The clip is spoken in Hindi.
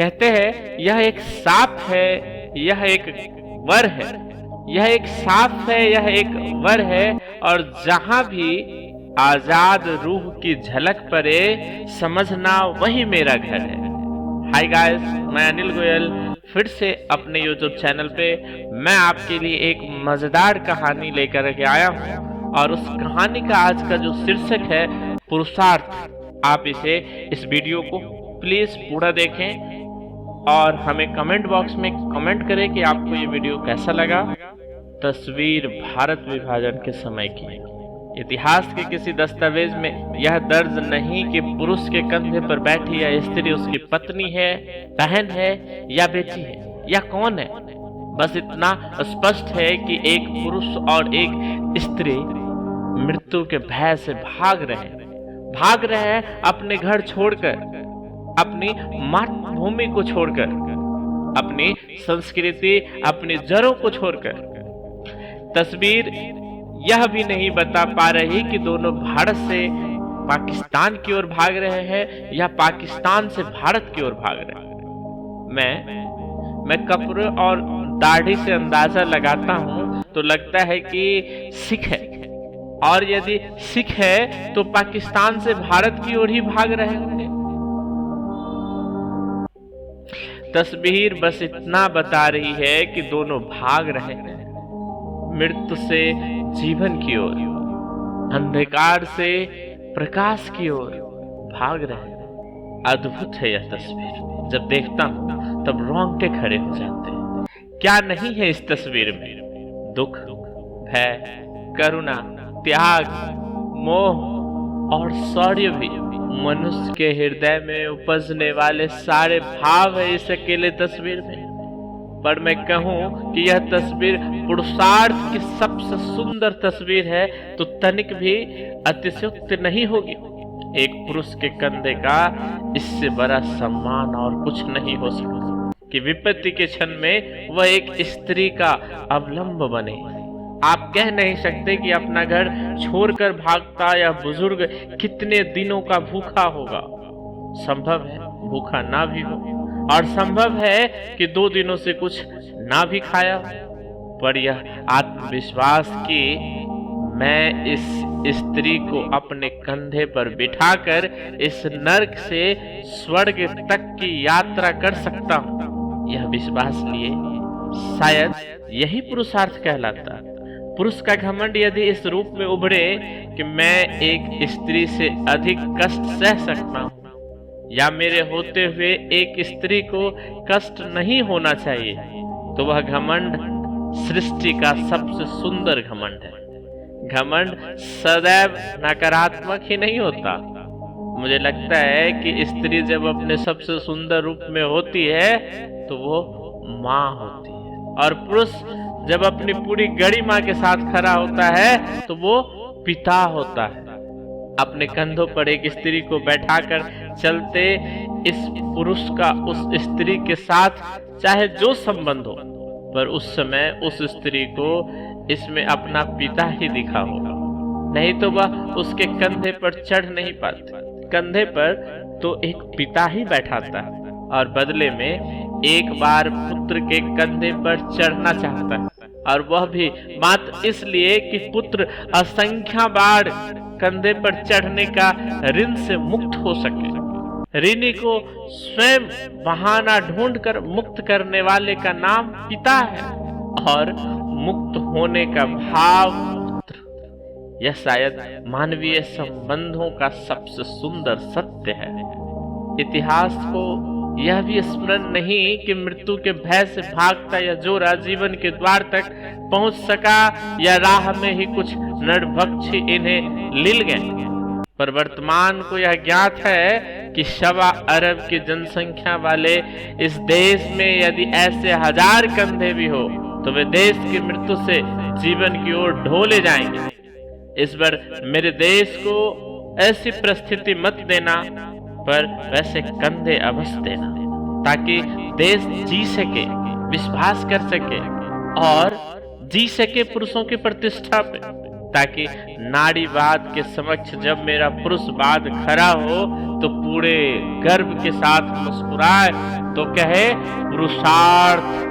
कहते हैं यह एक साप है, यह एक वर है, यह एक साप है, यह एक वर है, और जहां भी आजाद रूह की झलक पड़े समझना वही मेरा घर है। हाय गाइस, मैं अनिल गोयल फिर से अपने यूट्यूब चैनल पे मैं आपके लिए एक मजेदार कहानी लेकर के आया हूँ, और उस कहानी का आज का जो शीर्षक है पुरुषार्थ। आप इस वीडियो को प्लीज पूरा देखें और हमें कमेंट बॉक्स में कमेंट करें कि आपको ये वीडियो कैसा लगा। तस्वीर भारत विभाजन के समय की। इतिहास के किसी दस्तावेज में यह दर्ज नहीं कि पुरुष के कंधे पर बैठी यह स्त्री उसकी पत्नी है, बहन है या बेटी है या कौन है। बस इतना स्पष्ट है कि एक पुरुष और एक स्त्री मृत्यु के भय से भाग रहे हैं अपने घर छोड़कर, अपनी मातृभूमि को छोड़कर, अपनी संस्कृति, अपनी जड़ों को छोड़कर। तस्वीर यह भी नहीं बता पा रही कि दोनों भारत से पाकिस्तान की ओर भाग रहे हैं या पाकिस्तान से भारत की ओर भाग रहे हैं। मैं कपड़े और दाढ़ी से अंदाजा लगाता हूं तो लगता है कि सिख है, और यदि सिख है तो पाकिस्तान से भारत की ओर ही भाग रहे होंगे। तस्वीर बस इतना बता रही है कि दोनों भाग रहे हैं मृत्यु से जीवन की ओर, अंधकार से प्रकाश की ओर भाग रहे हैं। अद्भुत है यह तस्वीर, जब देखता हूं तब रोंगटे खड़े हो जाते हैं। क्या नहीं है इस तस्वीर में? दुख, भय, करुणा, त्याग, मोह और शौर्य भी। मनुष्य के हृदय में उपजने वाले सारे भाव है इस अकेले तस्वीर में। पर मैं कहूं कि यह तस्वीर पुरुषार्थ की सबसे सुंदर तस्वीर है तो तनिक भी अतिशयोक्ति नहीं होगी। एक पुरुष के कंधे का इससे बड़ा सम्मान और कुछ नहीं हो सकता कि विपत्ति के क्षण में वह एक स्त्री का अवलंब बने। आप कह नहीं सकते कि अपना घर छोड़कर भागता यह बुजुर्ग कितने दिनों का भूखा होगा। संभव है भूखा ना भी हो, और संभव है कि 2 दिनों से कुछ ना भी खाया, पर यह आत्मविश्वास कि मैं इस स्त्री को अपने कंधे पर बिठाकर इस नरक से स्वर्ग तक की यात्रा कर सकता हूँ, यह विश्वास लिए शायद यही पुरुषार्थ कहलाता। पुरुष का घमंड यदि इस रूप में उभरे कि मैं एक स्त्री से अधिक कष्ट सह सकता हूँ, या मेरे होते हुए एक स्त्री को कष्ट नहीं होना चाहिए, तो वह घमंड सृष्टि का सबसे सुंदर घमंड है। घमंड सदैव नकारात्मक ही नहीं होता। मुझे लगता है कि स्त्री जब अपने सबसे सुंदर रूप में होती है तो वो माँ होती है, और पुरुष जब अपनी पूरी गरिमा के साथ खड़ा होता है तो वो पिता होता है। अपने कंधों पर एक स्त्री को बैठाकर चलते इस पुरुष का उस स्त्री के साथ चाहे जो संबंध हो, पर उस समय उस स्त्री को इसमें अपना पिता ही दिखा होगा, नहीं तो वह उसके कंधे पर चढ़ नहीं पाती। कंधे पर तो एक पिता ही बैठाता है, और बदले में एक बार पुत्र के कंधे पर चढ़ना चाहता है, और वह भी मात्र इसलिए कि पुत्र असंख्य बार कंधे पर चढ़ने का ऋण से मुक्त हो सके। ऋणी को स्वयं बहाना ढूंढकर मुक्त करने वाले का नाम पिता है, और मुक्त होने का भाव पुत्र। यह शायद मानवीय संबंधों का सबसे सुंदर सत्य है। इतिहास को यह भी स्मरण नहीं कि मृत्यु के भय से भागता यह जोरा जीवन के द्वार तक पहुंच सका, या राह में ही कुछ नरभक्षी इन्हें लील गए। पर वर्तमान को यह ज्ञात है कि 1.25 अरब की जनसंख्या वाले इस देश में यदि ऐसे 1000 कंधे भी हो तो वे देश की मृत्यु से जीवन की ओर ढोले जाएंगे। इस बार मेरे देश को ऐसी परिस्थिति मत देना, पर वैसे कंधे अवश्य देना, ताकि देश जी सके, विश्वास कर सके और जी सके पुरुषों की प्रतिष्ठा पे, ताकि नारीवाद के समक्ष जब मेरा पुरुषवाद खड़ा हो तो पूरे गर्व के साथ मुस्कुराए तो क्या है? पुरुषार्थ